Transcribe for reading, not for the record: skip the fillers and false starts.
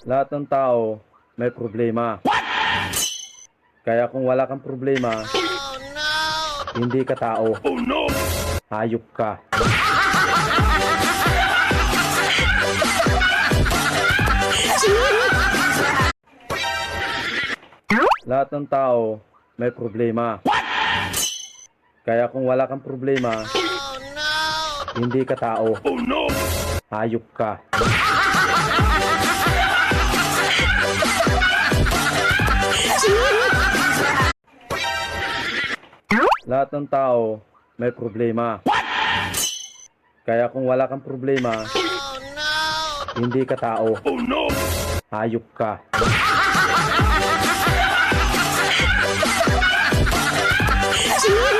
Lahat ng tao may problema. Kaya kung wala kang problema, hindi ka tao. Hayop ka. Lahat ng tao may problema. Kaya kung wala kang problema, hindi ka tao. Hayop ka. Lahat ng tao may problema. Kaya kung wala kang problema, hindi ka tao. Hayop ka. Hayop ka.